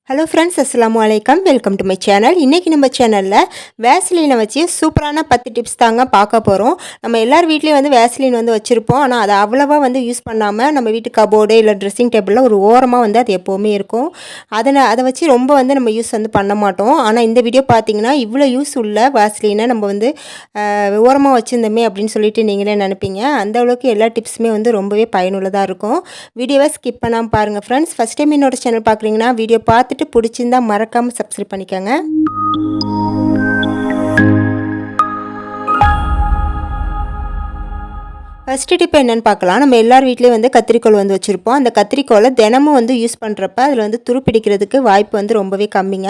Hello friends, அஸ்ஸலாமு அலைக்கம். Welcome to my channel. இன்றைக்கி நம்ம சேனலில் வேஸ்லினை வச்சு சூப்பரான 10 டிப்ஸ் தாங்க பார்க்க போகிறோம். நம்ம எல்லார் வீட்லேயும் வந்து வேஸ்லின் வந்து வச்சுருப்போம். ஆனால் அதை அவ்வளோவா வந்து யூஸ் பண்ணாமல் நம்ம வீட்டு கபோர்டு இல்லை ட்ரெஸ்ஸிங் டேபிளில் ஒரு ஓரமாக வந்து அது எப்போவுமே இருக்கும். அதை வச்சு ரொம்ப வந்து நம்ம யூஸ் வந்து பண்ண மாட்டோம். ஆனால் இந்த வீடியோ பார்த்தீங்கன்னா இவ்வளோ யூஸ் உள்ள வேஸ்லினை நம்ம வந்து ஓரமாக வச்சுருந்தோமே அப்படின்னு சொல்லிட்டு நீங்களே நினைப்பீங்க. அந்த அளவுக்கு எல்லா டிப்ஸுமே வந்து ரொம்பவே பயனுள்ளதாக இருக்கும். வீடியோவை ஸ்கிப் பண்ணாமல் பாருங்கள் ஃப்ரெண்ட்ஸ். ஃபஸ்ட் டைம் என்னோட சேனல் பார்க்குறீங்கன்னா வீடியோ பார்த்துட்டு பிடிச்சிருந்தா மறக்காமல் சப்ஸ்கிரைப் பண்ணிக்கோங்க. ஃபஸ்ட்டு டிப் என்னென்னு பார்க்கலாம். நம்ம எல்லார் வீட்லேயும் வந்து கத்திரிக்கோல் வந்து வச்சுருப்போம். அந்த கத்திரிக்கோலை தினமும் வந்து யூஸ் பண்ணுறப்ப அதில் வந்து துருப்பிடிக்கிறதுக்கு வாய்ப்பு வந்து ரொம்பவே கம்மிங்க.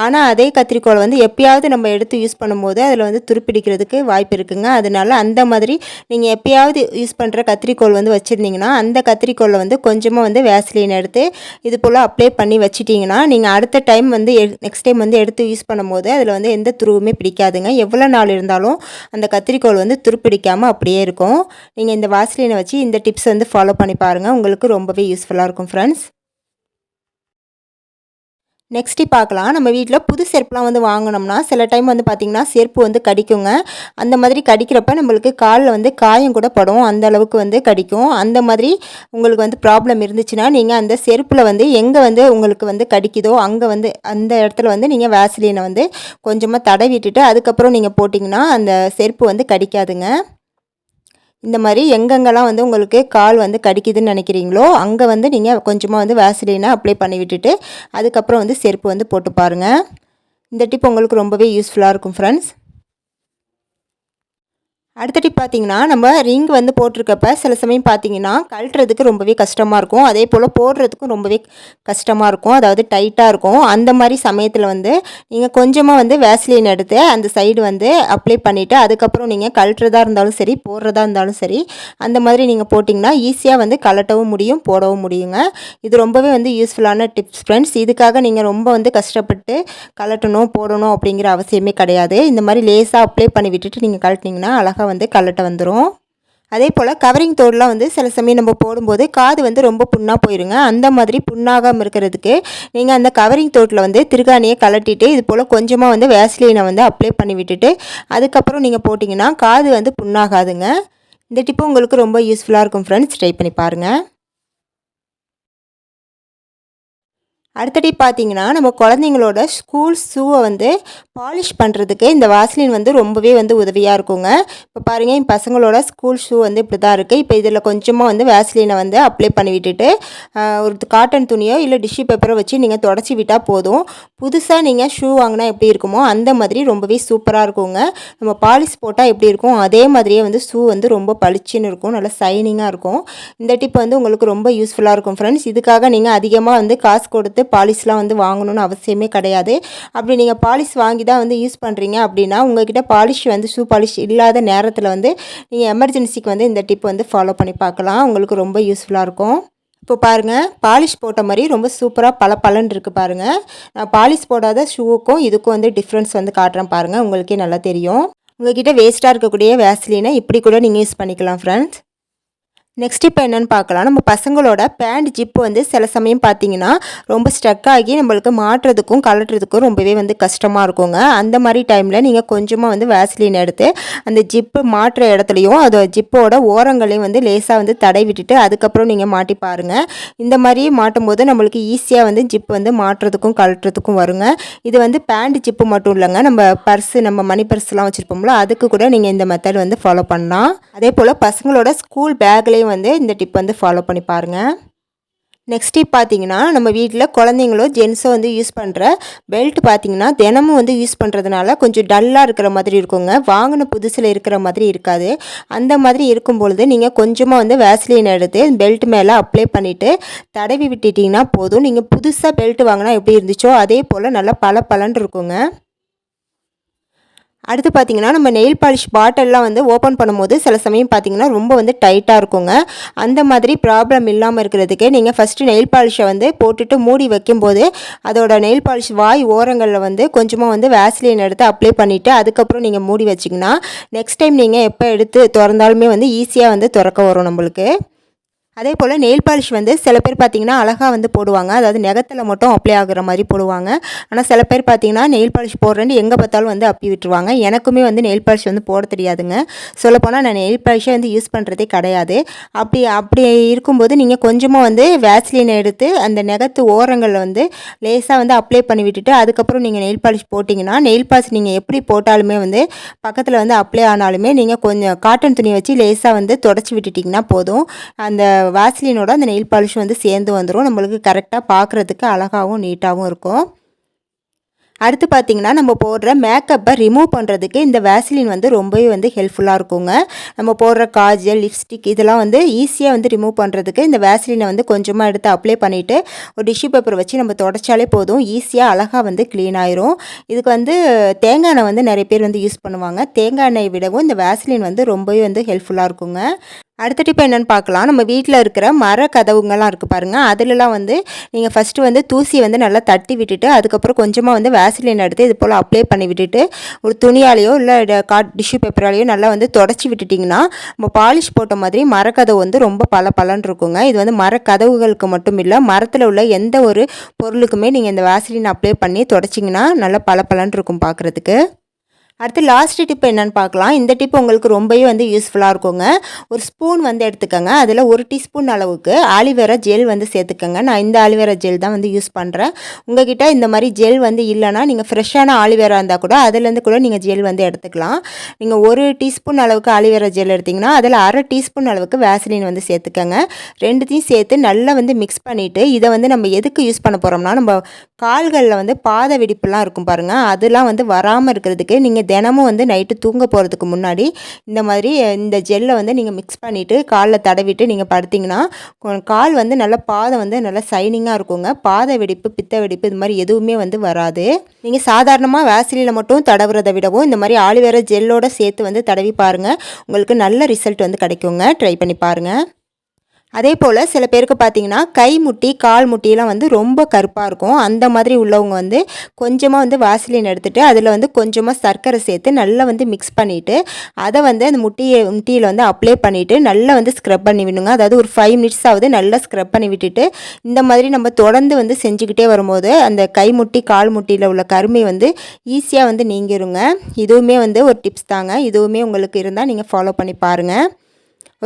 ஆனால் அதே கத்திரிக்கோலை வந்து எப்பயாவது நம்ம எடுத்து யூஸ் பண்ணும்போது அதில் வந்து துருப்பிடிக்கிறதுக்கு வாய்ப்பு இருக்குங்க. அதனால அந்த மாதிரி நீங்கள் எப்பயாவது யூஸ் பண்ணுற கத்திரிக்கோல் வந்து வச்சுருந்தீங்கன்னா அந்த கத்திரிக்கோலை வந்து கொஞ்சமாக வந்து வேஸ்லின் எடுத்து இது போல் அப்ளை பண்ணி வச்சிட்டிங்கன்னா நீங்கள் அடுத்த டைம் வந்து நெக்ஸ்ட் டைம் வந்து எடுத்து யூஸ் பண்ணும்போது அதில் வந்து எந்த துருவுமே பிடிக்காதுங்க. எவ்வளோ நாள் இருந்தாலும் அந்த கத்திரிக்கோல் வந்து துருப்பிடிக்காமல் அப்படியே இருக்கும். நீங்கள் இந்த வாஸ்லினை வச்சு இந்த டிப்ஸ் வந்து ஃபாலோ பண்ணி பாருங்கள். உங்களுக்கு ரொம்பவே யூஸ்ஃபுல்லாக இருக்கும் ஃப்ரெண்ட்ஸ். நெக்ஸ்ட்டு பார்க்கலாம். நம்ம வீட்டில் புது செருப்புலாம் வந்து வாங்கினோம்னா சில டைம் வந்து பார்த்திங்கன்னா செருப்பு வந்து கடிக்குங்க. அந்த மாதிரி கடிக்கிறப்ப நம்மளுக்கு காலில் வந்து காயம் கூட படும். அந்த அளவுக்கு வந்து கடிக்கும். அந்த மாதிரி உங்களுக்கு வந்து ப்ராப்ளம் இருந்துச்சுன்னா நீங்கள் அந்த செருப்பில் வந்து எங்கே வந்து உங்களுக்கு வந்து கடிக்குதோ அங்கே வந்து அந்த இடத்துல வந்து நீங்கள் வேஸ்லினை வந்து கொஞ்சமாக தடவிட்டுட்டு அதுக்கப்புறம் நீங்கள் போட்டிங்கன்னா அந்த செருப்பு வந்து கடிக்காதுங்க. இந்த மாதிரி எங்கெங்கெல்லாம் வந்து உங்களுக்கு கால் வந்து கடிக்குதுன்னு நினைக்கிறீங்களோ அங்கே வந்து நீங்கள் கொஞ்சமாக வந்து வேஸ்லினை அப்ளை பண்ணி விட்டுட்டு அதுக்கப்புறம் வந்து செருப்பு வந்து போட்டு பாருங்கள். இந்த டிப் உங்களுக்கு ரொம்பவே யூஸ்ஃபுல்லாக இருக்கும் ஃப்ரெண்ட்ஸ். அடுத்த டிப் பார்த்திங்கன்னா நம்ம ரிங் வந்து போட்டிருக்கப்ப சில சமயம் பார்த்திங்கன்னா கழட்டுறதுக்கு ரொம்பவே கஷ்டமாக இருக்கும். அதே போல் போடுறதுக்கும் ரொம்பவே கஷ்டமாக இருக்கும். அதாவது டைட்டாக இருக்கும். அந்த மாதிரி சமயத்தில் வந்து நீங்கள் கொஞ்சமாக வந்து வேஸ்லின் எடுத்து அந்த சைடு வந்து அப்ளை பண்ணிவிட்டு அதுக்கப்புறம் நீங்கள் கழட்டுறதா இருந்தாலும் சரி போடுறதா இருந்தாலும் சரி அந்த மாதிரி நீங்கள் போட்டிங்கன்னா ஈஸியாக வந்து கழட்டவும் முடியும் போடவும் முடியுங்க. இது ரொம்பவே வந்து யூஸ்ஃபுல்லான டிப்ஸ் ஃப்ரெண்ட்ஸ். இதுக்காக நீங்கள் ரொம்ப வந்து கஷ்டப்பட்டு கழட்டணும் போடணும் அப்படிங்கிற அவசியமே கிடையாது. இந்த மாதிரி லேஸாக அப்ளை பண்ணி விட்டுட்டு நீங்கள் கழட்டினீங்கன்னா அழகாக வந்து கழட்ட வந்துடும். அதே போல் கவரிங் தோடெலாம் வந்து சில சமயம் நம்ம போடும்போது காது வந்து ரொம்ப புண்ணாக போயிருங்க. அந்த மாதிரி புண்ணாகாமல் இருக்கிறதுக்கு நீங்கள் அந்த கவரிங் தோட்டில் வந்து திருகாணியை கழட்டிட்டு இது போல் கொஞ்சமாக வந்து வேஸ்லினை வந்து அப்ளை பண்ணி விட்டுட்டு அதுக்கப்புறம் நீங்கள் போட்டிங்கன்னா காது வந்து புண்ணாகாதுங்க. இந்த டிப்பு உங்களுக்கு ரொம்ப யூஸ்ஃபுல்லாக இருக்கும் ஃப்ரெண்ட்ஸ். ட்ரை பண்ணி பாருங்கள். அடுத்த டிப் பார்த்தீங்கன்னா நம்ம குழந்தைங்களோட ஸ்கூல் ஷூவை வந்து பாலிஷ் பண்ணுறதுக்கு இந்த வாஸ்லின் வந்து ரொம்பவே வந்து உதவியாக இருக்குங்க. இப்போ பாருங்கள் என் பசங்களோட ஸ்கூல் ஷூ வந்து இப்படி தான் இருக்குது. இப்போ இதில் கொஞ்சமாக வந்து வேஸ்லினை வந்து அப்ளை பண்ணி விட்டுட்டு ஒரு காட்டன் துணியோ இல்லை டிஷ்யூ பேப்பரோ வச்சு நீங்கள் தொடச்சி விட்டால் போதும். புதுசாக நீங்கள் ஷூ வாங்கினா எப்படி இருக்குமோ அந்த மாதிரி ரொம்பவே சூப்பராக இருக்குங்க. நம்ம பாலிஷ் போட்டால் எப்படி இருக்கும் அதே மாதிரியே வந்து ஷூ வந்து ரொம்ப பளிச்சுன்னு இருக்கும். நல்லா ஷைனிங்காக இருக்கும். இந்த டிப் வந்து உங்களுக்கு ரொம்ப யூஸ்ஃபுல்லாக இருக்கும் ஃப்ரெண்ட்ஸ். இதுக்காக நீங்கள் அதிகமாக வந்து காசு கொடுத்து பாலிஷ்லாம் வந்து வாங்கணும்னு அவசியமே கிடையாது. அப்படி நீங்கள் பாலிஷ் வாங்கி தான் வந்து யூஸ் பண்ணுறீங்க அப்படின்னா உங்கள்கிட்ட பாலிஷ் வந்து ஷூ பாலிஷ் இல்லாத நேரத்தில் வந்து நீங்கள் எமர்ஜென்சிக்கு வந்து இந்த டிப் வந்து ஃபாலோ பண்ணி பார்க்கலாம். உங்களுக்கு ரொம்ப யூஸ்ஃபுல்லாக இருக்கும். இப்போ பாருங்கள் பாலிஷ் போட்ட மாதிரி ரொம்ப சூப்பராக பளபளன்னு இருக்குது பாருங்கள். நான் பாலிஷ் போடாத ஷூவுக்கும் இதுக்கும் வந்து டிஃப்ரென்ஸ் வந்து காட்டுறேன் பாருங்கள். உங்களுக்கே நல்லா தெரியும். உங்கள்கிட்ட வேஸ்ட்டாக இருக்கக்கூடிய வேஸ்லினை இப்படி கூட நீங்கள் யூஸ் பண்ணிக்கலாம் ஃப்ரெண்ட்ஸ். நெக்ஸ்ட் இப்போ என்னென்னு பார்க்கலாம். நம்ம பசங்களோட பேண்ட் ஜிப்பு வந்து சில சமயம் பார்த்திங்கன்னா ரொம்ப ஸ்ட்ரக் ஆகி நம்மளுக்கு மாட்டுறதுக்கும் கலட்டுறதுக்கும் ரொம்பவே வந்து கஷ்டமாக இருக்குங்க. அந்த மாதிரி டைமில் நீங்கள் கொஞ்சமாக வந்து வேஸ்லின் எடுத்து அந்த ஜிப்பு மாட்டுற இடத்துலையும் அதோட ஜிப்போட ஓரங்களையும் வந்து லேசாக வந்து தடை விட்டுட்டு அதுக்கப்புறம் நீங்கள் மாட்டி பாருங்கள். இந்த மாதிரி மாட்டும் போது நம்மளுக்கு ஈஸியாக வந்து ஜிப்பு வந்து மாட்டுறதுக்கும் கலட்டுறதுக்கும் வருங்க. இது வந்து பேண்ட் ஜிப்பு மட்டும் இல்லைங்க. நம்ம பர்ஸு நம்ம மணி பர்ஸ்லாம் வச்சுருப்போம்ல அதுக்கு கூட நீங்கள் இந்த மெத்தட் வந்து ஃபாலோ பண்ணலாம். அதே போல் பசங்களோட ஸ்கூல் பேக்லேயும் வந்து இந்த டிப் வந்து ஃபாலோ பண்ணி பாருங்கள். நெக்ஸ்ட் டிப் பார்த்தீங்கன்னா நம்ம வீட்டில் குழந்தைங்களோ ஜென்ஸோ வந்து யூஸ் பண்ணுற பெல்ட் பார்த்தீங்கன்னா தினமும் வந்து யூஸ் பண்ணுறதுனால கொஞ்சம் டல்லாக இருக்கிற மாதிரி இருக்குங்க. வாங்கின புதுசில் இருக்கிற மாதிரி இருக்காது. அந்த மாதிரி இருக்கும் பொழுது நீங்கள் கொஞ்சமாக வந்து வேஸ்லின் எடுத்து பெல்ட் மேலே அப்ளை பண்ணிவிட்டு தடவி விட்டுட்டிங்கன்னா போதும். நீங்கள் புதுசாக பெல்ட் வாங்கினா எப்படி இருந்துச்சோ அதே போல் நல்லா பளபளன்னு இருக்குங்க. அடுத்து பார்த்திங்கன்னா நம்ம நெயில் பாலிஷ் பாட்டில்லாம் வந்து ஓப்பன் பண்ணும்போது சில சமயம் பார்த்திங்கன்னா ரொம்ப வந்து டைட்டாக இருக்குங்க. அந்த மாதிரி ப்ராப்ளம் இல்லாமல் இருக்கிறதுக்கு நீங்கள் ஃபஸ்ட்டு நெயில் பாலிஷை வந்து போட்டுட்டு மூடி வைக்கும்போது அதோட நெயில் பாலிஷ் வாய் ஓரங்களில் வந்து கொஞ்சமாக வந்து வேஸ்லின் எடுத்து அப்ளை பண்ணிவிட்டு அதுக்கப்புறம் நீங்கள் மூடி வச்சிங்கன்னா நெக்ஸ்ட் டைம் நீங்கள் எப்போ எடுத்து திறந்தாலுமே வந்து ஈஸியாக வந்து திறக்க வரும் நம்மளுக்கு. அதே போல் நெயில் பாலிஷ் வந்து சில பேர் பார்த்திங்கன்னா அழகாக வந்து போடுவாங்க, அதாவது நகத்தில் மட்டும் அப்ளை ஆகுற மாதிரி போடுவாங்க. ஆனால் சில பேர் பார்த்திங்கன்னா நெயில் பாலிஷ் போடுறேன்னு எங்கே பார்த்தாலும் வந்து அப்பி விட்டுருவாங்க. எனக்குமே வந்து நெயில் பாலிஷ் வந்து போட தெரியாதுங்க. சொல்லப்போனால் நான் நெயில் பாலிஷை வந்து யூஸ் பண்ணுறதே கிடையாது. அப்படி இருக்கும்போது நீங்கள் கொஞ்சமாக வந்து வேஸ்லினை எடுத்து அந்த நகத்து ஓரங்களில் வந்து லேசாக வந்து அப்ளை பண்ணி விட்டுட்டு அதுக்கப்புறம் நீங்கள் நெயில் பாலிஷ் போட்டிங்கன்னா, நெயில் பாலிஷ் நீங்கள் எப்படி போட்டாலுமே வந்து பக்கத்தில் வந்து அப்ளை ஆனாலுமே நீங்கள் கொஞ்சம் காட்டன் துணியை வச்சு லேசாக வந்து தொடச்சி விட்டுட்டிங்கன்னா போதும். அந்த வாஸ்லினோட அந்த நெயில் பாலிஷ் வந்து சேர்ந்து வந்துடும். நம்மளுக்கு கரெக்டாக பார்க்குறதுக்கு அழகாகவும் நீட்டாகவும் இருக்கும். அடுத்து பார்த்திங்கன்னா நம்ம போடுற மேக்கப்பை ரிமூவ் பண்ணுறதுக்கு இந்த வேஸ்லின் வந்து ரொம்பவே வந்து ஹெல்ப்ஃபுல்லாக இருக்குங்க. நம்ம போடுற காஜல், லிப்ஸ்டிக் இதெல்லாம் வந்து ஈஸியாக வந்து ரிமூவ் பண்ணுறதுக்கு இந்த வேஸ்லினை வந்து கொஞ்சமாக எடுத்து அப்ளை பண்ணிவிட்டு ஒரு டிஷ்யூ பேப்பர் வச்சு நம்ம தொடச்சாலே போதும், ஈஸியாக அழகாக வந்து க்ளீன் ஆயிரும். இதுக்கு வந்து தேங்காய் எண்ணெய் வந்து நிறைய பேர் வந்து யூஸ் பண்ணுவாங்க. தேங்காய் எண்ணெயை விடவும் இந்த வேஸ்லின் வந்து ரொம்பவே வந்து ஹெல்ப்ஃபுல்லாக இருக்குங்க. அடுத்த டிப் என்னென்னு பார்க்கலாம். நம்ம வீட்டில் இருக்கிற மர கதவுங்கள்லாம் இருக்குது பாருங்கள், அதிலலாம் வந்து நீங்கள் ஃபஸ்ட்டு வந்து தூசியை வந்து நல்லா தட்டி விட்டுட்டு அதுக்கப்புறம் கொஞ்சமாக வந்து வேஸ்லின் எடுத்து இது போல் அப்ளை பண்ணி விட்டுட்டு ஒரு துணியாலேயோ இல்லை டிஷ்யூ பேப்பராலேயோ நல்லா வந்து தொடச்சி விட்டுட்டிங்கன்னா நம்ம பாலிஷ் போட்ட மாதிரி மரக்கதவு வந்து ரொம்ப பளபளன்னு இருக்குங்க. இது வந்து மரக்கதவுகளுக்கு மட்டும் இல்லை, மரத்தில் உள்ள எந்த ஒரு பொருளுக்குமே நீங்கள் இந்த வேஸ்லின் அப்ளை பண்ணி தொடச்சிங்கன்னா நல்லா பளபளன்னு இருக்கும் பார்க்குறதுக்கு. அடுத்து லாஸ்ட் டிப் என்னென்னு பார்க்கலாம். இந்த டிப் உங்களுக்கு ரொம்பவே வந்து யூஸ்ஃபுல்லாக இருக்குங்க. ஒரு ஸ்பூன் வந்து எடுத்துக்கோங்க, அதில் 1 டீஸ்பூன் அளவுக்கு ஆலிவேரா ஜெல் வந்து சேர்த்துக்கோங்க. நான் இந்த ஆலிவேரா ஜெல் தான் வந்து யூஸ் பண்ணுறேன். உங்கள்கிட்ட இந்த மாதிரி ஜெல் வந்து இல்லைனா நீங்கள் ஃப்ரெஷ்ஷான ஆலிவேரா இருந்தால் கூட அதுலேருந்து கூட நீங்கள் ஜெல் வந்து எடுத்துக்கலாம். நீங்கள் 1 டீஸ்பூன் அளவுக்கு ஆலிவேரா ஜெல் எடுத்திங்கன்னா அதில் 1/2 டீஸ்பூன் அளவுக்கு வேஸ்லின் வந்து சேர்த்துக்கோங்க. ரெண்டுத்தையும் சேர்த்து நல்லா வந்து மிக்ஸ் பண்ணிவிட்டு இதை வந்து நம்ம எதுக்கு யூஸ் பண்ண போகிறோம்னா, நம்ம கால்களில் வந்து பாத வெடிப்புலாம் இருக்கும் பாருங்கள், அதெல்லாம் வந்து வராமல் இருக்கிறதுக்கு நீங்கள் தினமும் வந்து நைட்டு தூங்க போகிறதுக்கு முன்னாடி இந்த மாதிரி இந்த ஜெல்லை வந்து நீங்கள் மிக்ஸ் பண்ணிவிட்டு காலில் தடவிட்டு நீங்கள் படுத்திங்கன்னா கால் வந்து நல்லா பாதம் வந்து நல்லா சைனிங்காக இருக்குங்க. பாத வெடிப்பு, பித்த வெடிப்பு இது மாதிரி எதுவுமே வந்து வராது. நீங்கள் சாதாரணமாக வேஸ்லினில் மட்டும் தடவுறதை விடவும் இந்த மாதிரி ஆலிவேரா ஜெல்லோடு சேர்த்து வந்து தடவி பாருங்கள், உங்களுக்கு நல்ல ரிசல்ட் வந்து கிடைக்குங்க. ட்ரை பண்ணி பாருங்கள். அதே போல் சில பேருக்கு பார்த்திங்கன்னா கை முட்டி, கால் முட்டியெல்லாம் வந்து ரொம்ப கருப்பாக இருக்கும். அந்த மாதிரி உள்ளவங்க வந்து கொஞ்சமாக வந்து வாசலின் எடுத்துகிட்டு அதில் வந்து கொஞ்சமாக சர்க்கரை சேர்த்து நல்லா வந்து மிக்ஸ் பண்ணிவிட்டு அதை வந்து அந்த முட்டியில் வந்து அப்ளை பண்ணிவிட்டு நல்லா வந்து ஸ்க்ரப் பண்ணி விடுங்க. அதாவது ஒரு 5 மினிட்ஸ் ஆகுது நல்லா ஸ்க்ரப் பண்ணி விட்டுட்டு இந்த மாதிரி நம்ம தொடர்ந்து வந்து செஞ்சுக்கிட்டே வரும்போது அந்த கை முட்டி, கால் முட்டியில் உள்ள கருமை வந்து ஈஸியாக வந்து நீங்கிருங்க. இதுவுமே வந்து ஒரு டிப்ஸ் தாங்க. இதுவுமே உங்களுக்கு இருந்தால் நீங்கள் ஃபாலோ பண்ணி பாருங்கள்.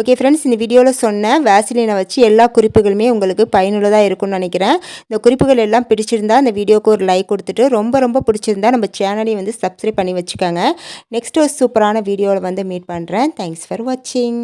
ஓகே ஃப்ரெண்ட்ஸ், இந்த வீடியோவில் சொன்ன வேஸ்லினை வச்சு எல்லா குறிப்புகளுமே உங்களுக்கு பயனுள்ளதாக இருக்கும்னு நினைக்கிறேன். இந்த குறிப்புகள் எல்லாம் பிடிச்சிருந்தா இந்த வீடியோக்கு ஒரு லைக் கொடுத்துட்டு ரொம்ப பிடிச்சிருந்தா நம்ம சேனலையும் வந்து சப்ஸ்கிரைப் பண்ணி வச்சுக்கோங்க. நெக்ஸ்ட் ஒரு சூப்பரான வீடியோவில் வந்து மீட் பண்ணுறேன். தேங்க்ஸ் ஃபார் வாட்சிங்.